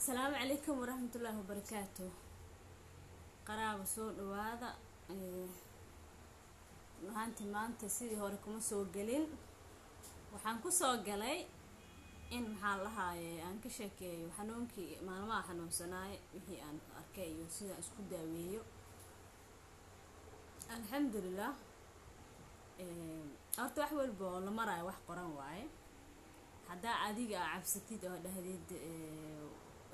السلام عليكم ورحمة الله وبركاته. قرابة سو دوادا waxaanti maanta sidii hore kuma soo galin waxaan ku soo galay in maxaa lahaayay aan ka sheekeeyo xanuunkii maalmaha xanuunsanaay wixii aan arkay iyo sida isku daaweeyo alxamdulillah horta wax walba oo la marayo wax qoran waaye haddaa adiga cabsatid oo dhahdid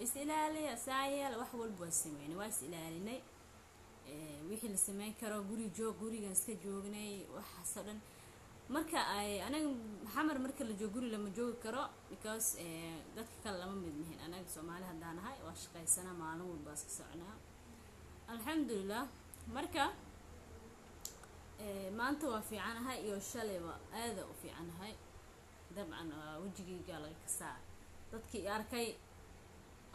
is ilaaliya saayeel wax walba waa sameynay waa is ilaalinay wixii la sameyn karo guri joog gurigan iska joognay waxaasoo dhan marka ay anaga xamar marka la joogo guri lama joogi karo because dadka kale lama mid mihin anaga Soomaali haddaan ahay waa shaqaysana maalin walba iska soconaa alxamdulillah marka maanta waa fiicanahay iyo shalayba aad u fiicanahay dabcan wajigayga laga kasaa dadkii arkay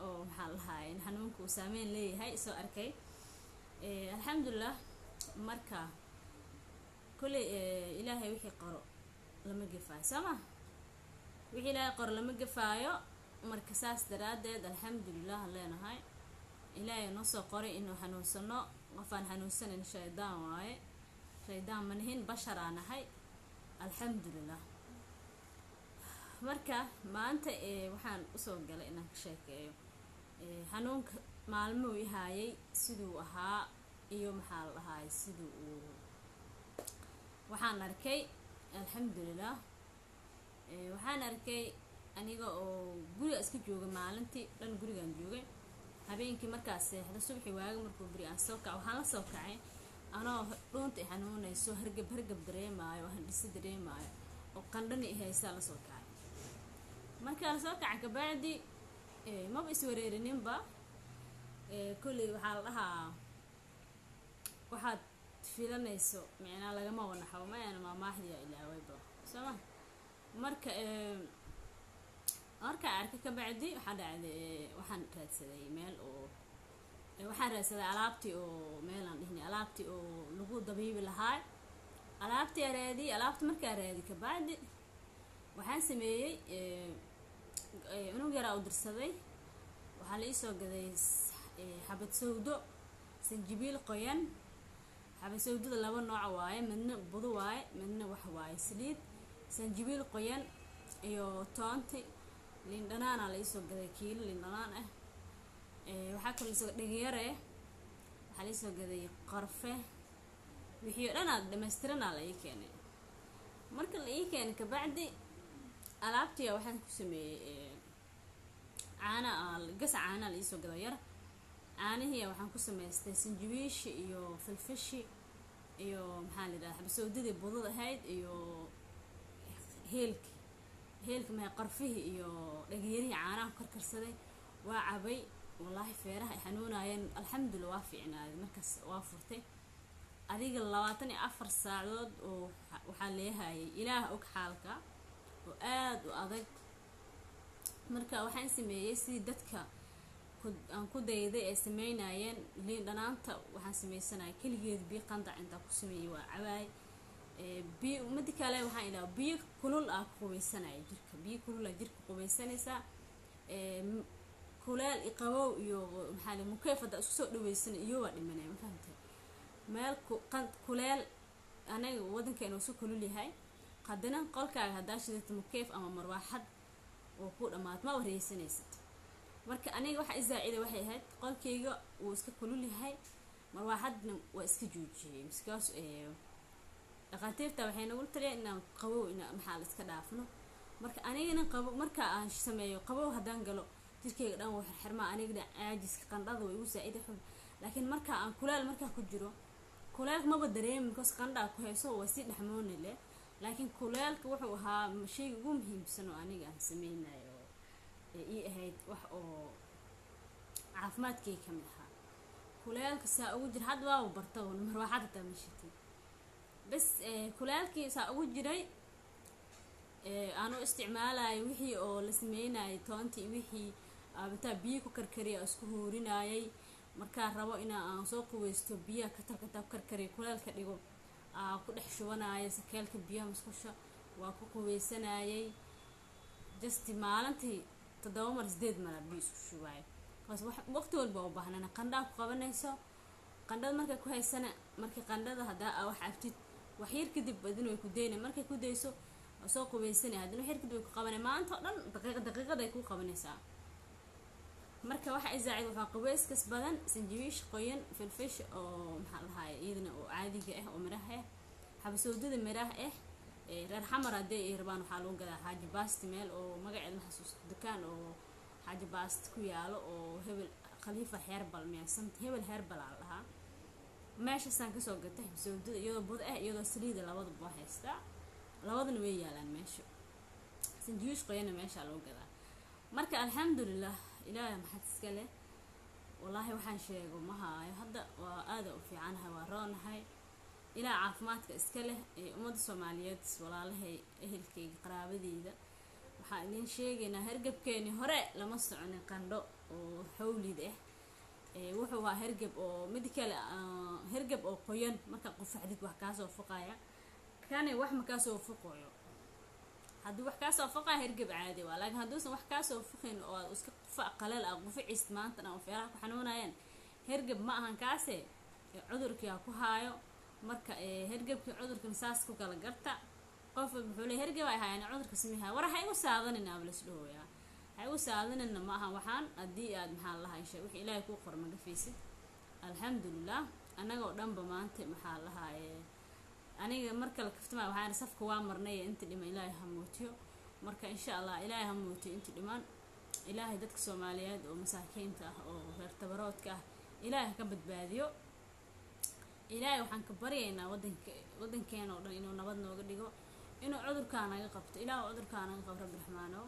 oo maxaa lahaayeen xanuunku saameyn leeyahay soo arkay alxamdulillah marka kulli ilaahay wixii qoro lama gafaayo sama wixii ilaahay qoro lama gafaayo marka saas daraadeed alxamdulillah leenahay ilaahay noo soo qoray inuu xanuunsano qofaan xanuunsanin shaydaan waaye shaydaan manihin bashar aan ahay alxamdulillah marka maanta waxaan u soo galay inaan ka sheekeeyo xanuunka maalmo uu yahay siduu ahaa iyo maxaa lahaay siduu uu waxaan arkay alxamdulillah waxaan arkay aniga oo guriga iska jooga maalintii dhan gurigan joogay habeenkii markaas seexda subaxii waaga markuu bari aan soo kaco waxaan la soo kacay anoo dhuunta xanuunayso hargab dareemaayo handhisi dareemaayo oo qandhani haysa la soo kacay marka la soo kacay kabacdi maba iswareerininba kulli waxaa la dhahaa waxaad filanayso micnaa lagama wanaxo maayana maamaaxdiya ilaawayba sooma marka arkay kabacdi waxaa dhacday waxaan raadsaday meel oo waxaan raadsaday alaabtii oo meel aan dhihni alaabtii oo lagu dabiibi lahaa alaabta markaa raadi kabacdi waxaan sameeyey unug yaraa u dirsaday waxaa la isoo gaday xabad sawdo sanjibiil qoyan xabad sawdada laba nooc waaye midna budo waaye midna wax waaye saliid sanjibiil qoyan iyo toonti liin dhanaana la isoo gaday kiilo liin dhanaan ah waxaa kaloo isoo dhagiyare waxaa la isoo gaday qarfe wixii dhan aad dhammaystiranaa la ii keenay marka la ii keenay kabacdi alaabtii waxaan ku sameeyey caana caana la isoo gado yar caanihii waxaan ku samaystay sanjibiishi iyo filfishi iyo maxaa la yidhaha xabasowdadii budad ahayd iyo heelki ma qarfihii iyo dhagiyarihii caanaha ku karkarsaday waa cabay wallaahi feeraha ay xanuunayeen alxamdulillah waa fiicnaaday markaas waa furtay adiga 24 saacadood oo waxaa leehayay ilaah og xaalka oo aad u adag marka waxaan sameeyay sidii dadka aan ku dayday ay sameynayeen liin dhanaanta waxaan sameysanay kaligeed biyo qandac inta ku sameeyay waa cabaay biyo mid kale waxaan ilaa biyo kulul ah ku qubaysanay jirka biyo kulul ah jirka qubaysanaysa kuleel iqabow iyo maxaa la mukeefada isku soo dhaweysan iyo waa dhimanay ma fahantay meel kuleel anaga wadankeena soo kulul yahay qadana qolkaaga hadaa shidata mukeef ama marwaaxad oo ku dhamaad ma wareysanaysid marka aniga waxa isaaciday waxay ahayd qolkayga uu iska kulul yahay marwaaxadna waa iska joojiyay miskaas dhaqaatiirta waxay nagu taliyeen inaan qabow maxaa la iska dhaafno marka anigana qabow marka aan sameeyo qabow hadaan galo jirkayga dhan wax xirma aniga caajiska qandhada way u saaciday laakiin marka aan kuleel marka ku jiro kuleelka ma dareemin because qandha ku hayso waa si dhaxmoonay leh laakiin kuleelka wuxuu ahaa shay ugu muhiimsan oo aniga aan sameynayo ii ahayd wax oo caafimaadkay ka mid ahaa kuleelka saa ugu jir had waa barta oo marwaxada taamishitay bas kuleelkii saa ugu jiray aanu isticmaalay wixii oo la sameynay toonti wixii abta biyo ku karkariya isku huurinayay marka rabo inaan soo quweysto biyo ka karkariyo kuleelka dhigo ku dhex shubanaayo sakeelka biyaha musqusha waa ku quweysanayay just maalintii 7 mar 8 mar biyo isku shubaay bas waqti walba u baahnana qandhaa ku qabanayso qandhada markay ku haysana markii qandhada hadaa wax aftid wax yar kadib badin way ku deynay markay ku deyso soo qubaysanay hadana wax yar kadib way ku qabanay maanta oo dhan daqiiqad ay ku qabanaysaa marka waxa ay zaacid waxa qubayskas badan sanjabiish qoyan filfish oo maxaa lahaay iyadana oo caadiga ah oo miraha ah xabasowdada miraha ah reer xamar haday ay rabaan waxa lagu gadaa xaaji baast meel oo magaceeda ma xasuusto dukaan oo xaaji baast ku yaalo oo hebel khalifa herbal meesan hebel herbal la dhahaa meesha san ka soo gatay xabasowdada iyadoo bud ah iyadoo saliid labadaba haysta labadana way yaalaan meesha sanjabiish qoyan meesha lagu gadaa marka alxamdulillah ilaahay maxad iska leh wallaahi waxaan sheego ma haayo hadda waa aad u fiicanahay waa roonahay ilaa caafimaadka iska leh ummadda Soomaaliyeed walaalahay ehelkayga qaraabadeyda waxaan idin sheegaynaa hergebkeeni hore lama soconin qandho oo hawlid ah wuxuu waa hergeb oo mid kale hergeb oo qoyan marka qufaxdid wax ka soo fuqaya kana wax ma ka soo fuqayo haddii wax ka soo fuqaa hergeb caadi waa laakiin hadduusan wax ka soo fuqin oo iska qufac qalal ah qufacis maanta oo feeraha ku xanuunayaan hergeb ma ahan kaase cudurkiya ku haayo marka hergebka cudurkan saas ku kala garta qof wuxuu leeyahay hergeb ay hayaan cudurka samiha war hay u saadanina ablas dhooya hay u saadanina ma ahan waxaan hadii aad maxaa la hayshay wixii ilaahay ku qorma gafiisid alxamdulillah anaga oo dhanba maanta maxaa la haayay aniga marka la kaftama waxaan safka waa marnay inta dhima ilaahay hamuutiyo marka insha Allah ilaahay hamuutiyo inta dhiman ilaahay dadka Soomaaliyeed oo masaakiinta ah oo reer tabaroodka ah ilaahay ka badbaadiyo ilaahay waxaan ka baryaynaa wadankeena oo dhan inuu nabad nooga dhigo inuu cudurkaan naga qabto ilaahay cudurkaan naga qabto Rabbi Raxmaano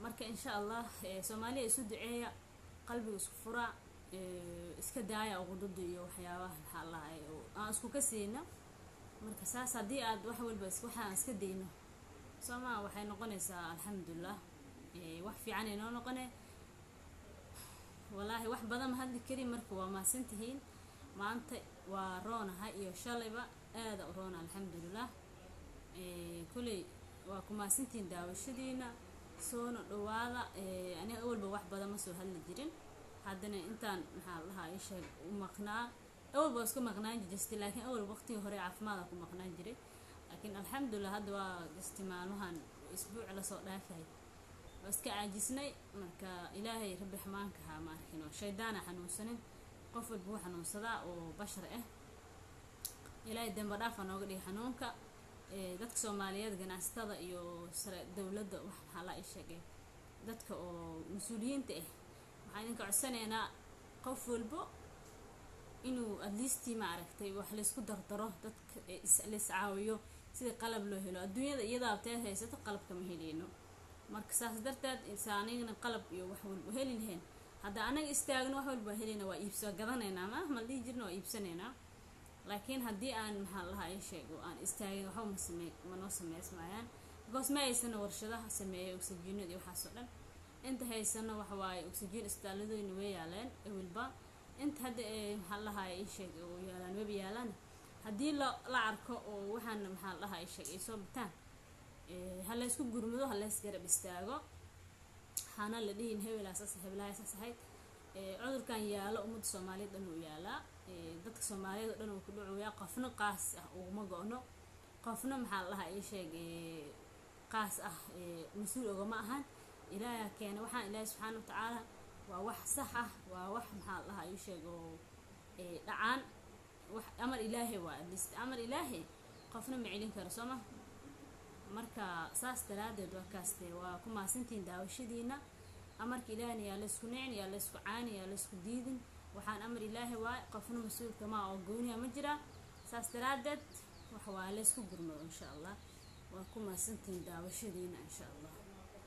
marka insha Allah Soomaaliya isu duceeya qalbiga isku fura iska daaya oo qudud iyo waxyaabaha maxaa la hayo aan isku ka siina marka saas hadii aad wax walba waxaan iska deyno Soomaa waxay noqonaysaa alxamdulillah wax fiican inoo noqonay wallaahi wax badan ma hadli kari marka waa maasantihiin maanta waa roonaha iyo shalayba aad u roona alxamdulillah kulay waa ku maasantiin daawashadiina soo dhawaada aniga awalba wax badan ma soo hadli jirin haddana intaan maxaa lahaa ay sheeg u maqnaa awalba isku maqnaan jirtay laakiin awal waqti hore caafimaad ku maqnaan jiray laakiin alxamdulillah hadda waa isticmaaluhan isbuuc la soo dhaafay iska caajisnay marka ilaahay rabbi xamaanka ha maarkino shaydaan xanuunsanin qof walba xanuunsada oo bashar ah ilaahay damba dhaaf nooga dhig xanuunka dadka Soomaaliyeed ganacsatada iyo dawladda waxa la sheegay dadka oo mas'uuliyiinta ah waxaan idin ka codsanaynaa qof walba inuu at least ma aragtay wax la isku dardaro dadka la iscaawiyo sida qalab loo helo adduunyada iyada abtay haysato qalabka ma helino marka saas darteed insaaniyada qalab iyo wax walba heli lahayn hada anaga istaagno wax walba helina waa iibso gadanaynaa ma dhii jirno waa iibsanaynaa laakiin hadii aan maxaa la hayo sheego aan istaagin waxa ma noo sameysmayaan because ma aysan warshadaha sameeyo oxygenada iyo waxa soo dhan inta haysano waxa waaye oxygen istaaladooyina way yaaleen walba inta hada maxaa la hayo sheego oo yaalaan web yaalaan hadii la arko oo waxaan maxaa la hayo sheego soo bitaan hal isku gurmado hal is garab istaago hana la dhiin hebelaasas ahayd cudurkan yaalo ummadda Soomaaliyeed dhan uu yaalaa dadka Soomaaliyeed dhan uu ku dhacayaa qofna qaas ah oo ma go'no qofna maxaa la hayo sheegay qaas ah mas'uul uga ma ahan ilaahay keena waxaan ilaahay subhanahu wa ta'ala waa wax sax ah waa wax maxaa la hayo sheego dhacaan wax amar ilaahay waa amar ilaahay qofna ma celin karo Soomaa marka saas daraadeed waa kaaste waa ku maasantiin daawashadiina amarka ilaahay yaa la isku nicin yaa la isku caani yaa la isku diidin waxaan amar ilaahay waa qofna mas'uul kama oo gooniya ma jira saas daraadeed wax waa la isku gurmado insha Allah waa ku maasantiin daawashadiina insha Allah